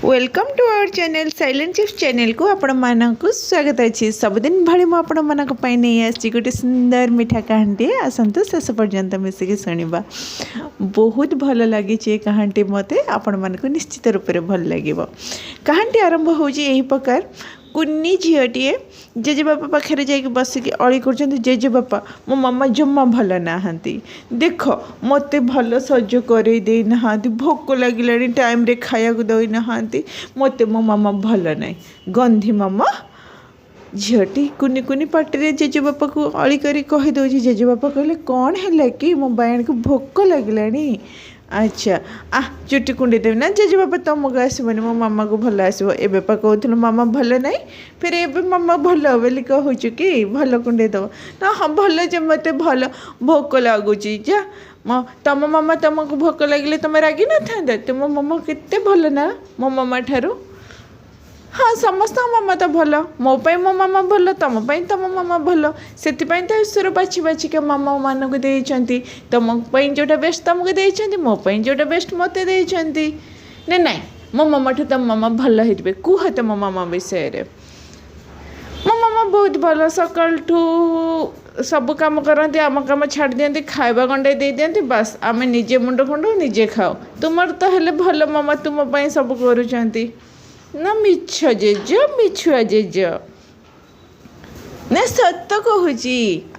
Welcome to our channel silent chips channel को आपण मानक स्वागत अच्छी सबुदिन भाई मुझे आपण मानक नहीं आसी गोटे सुंदर मीठा कहानी आसतु शेष पर्यंत मिसिक शुणा बहुत भल लगी कहानी मत आपण मानक निश्चित रूप से भल लगे। कहानी आरंभ होगी प्रकार कुन्नी झीटे जेजे बापा पाखे जाकि बसिक अड़ी कर जेजे बापा मो मामा जमा भल नहांती देख मत भल सज कर ना भोक लगे टाइम रे खाया दई ना मत मो मामा भल ना गंधी मामा झीटी कुनी कुनी पाटे जेजे बापा को अड़ी कर कहीदे जेजे बापा कहले कौन है कि मो बायन को भोक लगलानी अच्छा चुटी कुंडी देवी ना जेजे बापा तुमको आसबनी मो मामा को भल आसो ए बापा कहूँ मामा भल ना फिर ए मामा भल बोली कहूँ कि भल कुंडी दब ना हाँ भल जे मत भल भोक लगुच जा तुम मामा तुमको भोक लगे तुम रागी न था तुम मामा केते भल ना मो मामा ठारू हाँ समस्त मामा तो भल मो मो मामा भल तुम तुम मामा भल से तो ईश्वर बाछी बाछी के मामा मान को देती तुम जोटा बेस्ट तुमको देती मो जोटा बेस्ट मत देती ना ना मो मामा ठू तुम मामा भल होते कह तुम मामा विषय मो मामा बहुत भल सकाल ठू सब कम करती आम कम छाड़ दिखती खावा गंडे दे दिखती बस आम निजे मुंड खुंड निजे खाओ तुम तो हेल्ले भल मामा तुम सब करुँच ना मिछ जेज मिछुआ जेज ना सत कहूँ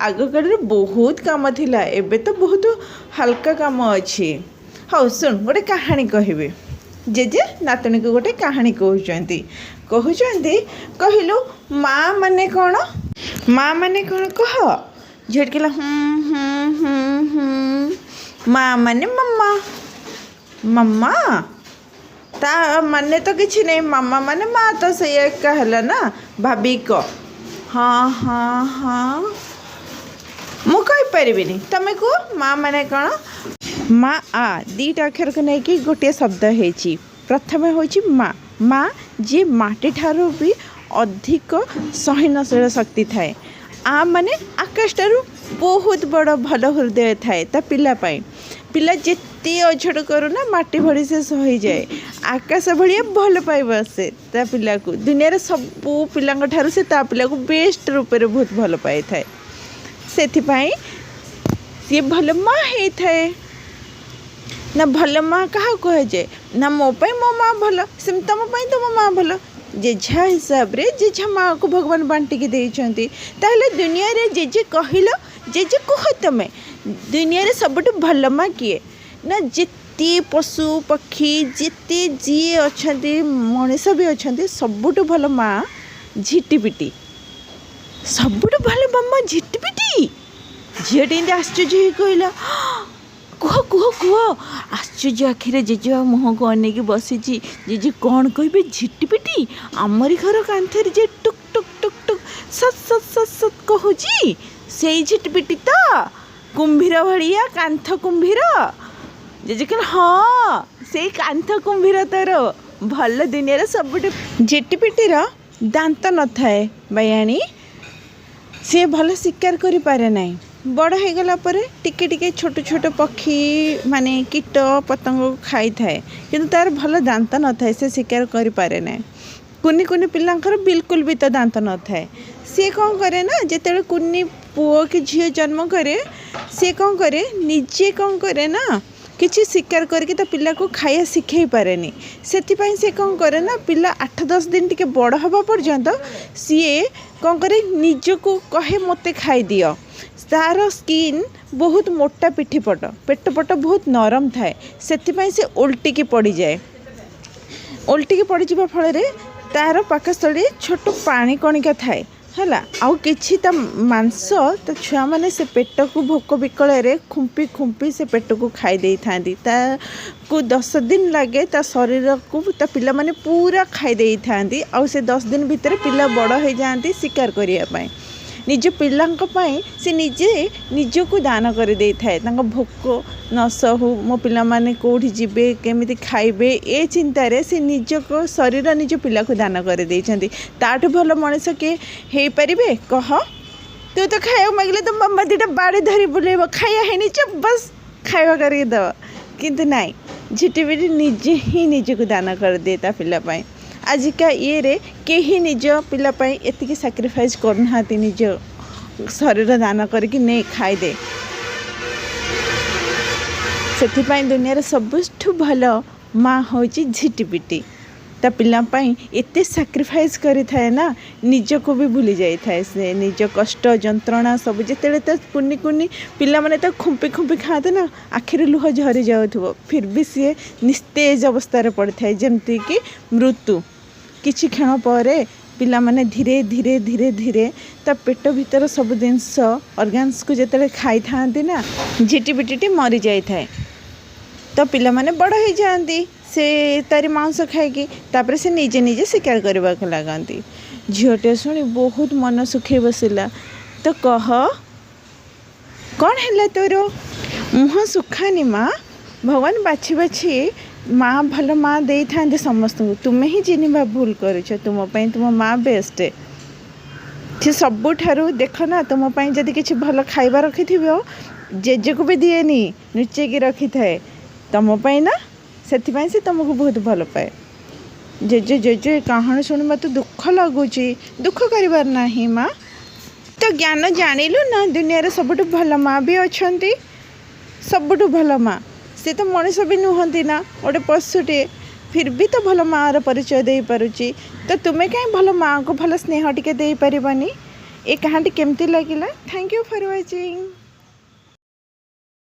आग काल बहुत कम थिला एबे तो बहुत हल्का काम अच्छी हाँ शुण गोटे कहानी कहबे जेजे नातुणी को गोटे कहानी कहते कहलु माँ माने कौन कह झेट कहला माँ माने मम्मा मम्मा ता माने तो किसी नहीं मामा माने माँ तो सही कहला ना भाभी को हाँ हाँ हाँ मु कहीपरि तुम को माँ माने कौन माँ आ दीटा अक्षर को लेकिन गोटे शब्द है प्रथम हूँ माँ माँ जी माटी ठारू भी अधिक सहनशील शक्ति थाए आ माने आकाश ठारू बहुत बड़ भल हृदय थाए ता पिलापाई पिला जिते अझड़ करू ना माटी भरी से सही जाए आकाश भाया भल पाइब से ता पिला को दुनिया सबू पिला ठारू से ता पिला को बेस्ट रूप में बहुत भल पाई थाए से सी भल माँ होता है ना भल माँ क्या कहुए ना मो माँ भल सेम तुम तुम माँ भल जेझा हिसाब रे जेझा माँ को भगवान बांटिकी देइछंती ताहले दुनिया रे जेजे कहल जेजे कह तुम दुनिया रे सबुठ भल माँ किए ना जिते पशु पक्षी जिते जी अच्छा मनीष भी अच्छा सबुठ भल माँ झिटिपिटी सबुठ भल मामा झिटिपिटी झीटे इं आश्चर्य कहला कह कह कह आश्चर्य आखिरे जेजे मुह को अनेक बसी जेजे कौन कहे झिटिपिटी आमरी घर कांथर जे टुक टुक टुक टुक सत सत सत सत कहूँ से झिटिपिटी तो कुंभीर भाया कांथ कुंभीर जेजे कह हाँ से कांथ कुंभीर तोर भल दुनिया सबुठ झिटिपिटीर दांत न थाए बयाणी सी भल शिकार करि पारे नाही बड़ हो गला टिके टिके छोट छोट पक्षी माने कीट पतंग खाई थाए किंतु तार भल दांत न थाए से शिकार करि पारे ना कुनी कुनी पिलांकर बिल्कुल भी तो दांत न थाए सी कौन करे ना जिते कुनी पुओ कि झील जन्म करे सी कौन करे निजे कौन करे ना किसी शिकार करके तो पिला को खाया शिखई पारे से कौन करे ना पिला 8-10 दिन टिके बड़ हवा पर्यंत सी कौन करे निजको कहे मते खाई दियो तार स्किन बहुत मोटा पिठीपट पेटपट बहुत नरम थाए से उल्टिकी पड़ जाए उल्टिकी पड़ जा फल तार पाकस्थली छोट पानी कणिका थाए है आउ किछि ता मांस तो छुआ मैंने से पेट को भोक विकल खुंपी खुंपी से पेट को खाई दे था को 10 दिन लगे ता शरीर को ता पिला माने पूरा खाई दे था आउ से 10 दिन भितर पिला बड़ हो जाती शिकार करने निज पिलांक पई से निजे निजको दान कर दे थाए भोक न सहु मो पिला माने कोठी जिबे केमिति खाइबे ए चिंतारे से निज को शरीर निज पिला को दान कर देछंती ताठु भल मनीष के हे परिबे कह तू तो खाया मांगले तो मम्मा दीटा बाड़ी धरी बुलेब खाया है नीचे बस खाଇବା करके दब किंतु नाई झिटिपिटी निजे ही निजको दान करदिए ता पिलापाई आजिका ये कहीं निज पिलापाई एतिकी सैक्रिफाइस करना निज शरीर दान करके नहीं खाईदे से दुनिया सबुठ भल माँ हूँ झिटिपिटी ता पिलापाई एते सैक्रिफाइस करी थाए ना निजको भी भूली जाई थाए से निज कष्ट जंत्रणा सब जिते कुनी कुनी पिला माने तो खुंपी खुंपी खाते ना आखिर लुह झरी जाऊथो फिर भी सी निस्तेज अवस्था पड़ी थाए जमती कि मृत्यु किछि क्षण पर पिला माने धीरे धीरे धीरे धीरे ता पेट भीतर सब जिनस ऑर्गन्स को जिते खाई था ना झिटिपिटी मरी जाई थाए तो पिला माने बड़ हो जाती से तारी मांस खाई तापर से निजे निजे शिकार करने को लगती झीटे शुणी बहुत मन सुखे बसला तो कह कौन है तोर मुह सुखानी माँ भगवान बाछी बाछी माँ भल माँ दे था समस्त तुम्हें ही चिन्हवा भूल कर तुम तुम माँ बेस्ट से सबुठारु देख ना तुमपाई जदि किसी भल खाइबा रखी जेजे को भी दिएनी लुचेकी रखी थाए तुमपाई ना से तुमको बहुत भल पाए जेजे जेजे कहानी शुणवा तो दुख लगुच दुख कर ना माँ तो ज्ञान जानिलु ना दुनिया सबुठ भल माँ भी अच्छा सबुठ भल माँ से तो मनीष भी नुहति ना गोटे पशुटे फिर भी तो भल माँ परिचय दे पारुची तो तुम्हें कहीं भल माँ को भल स्नेह टिके दे पारिबनी ए कहानी केमती लगिला थैंक यू फॉर वाचिंग।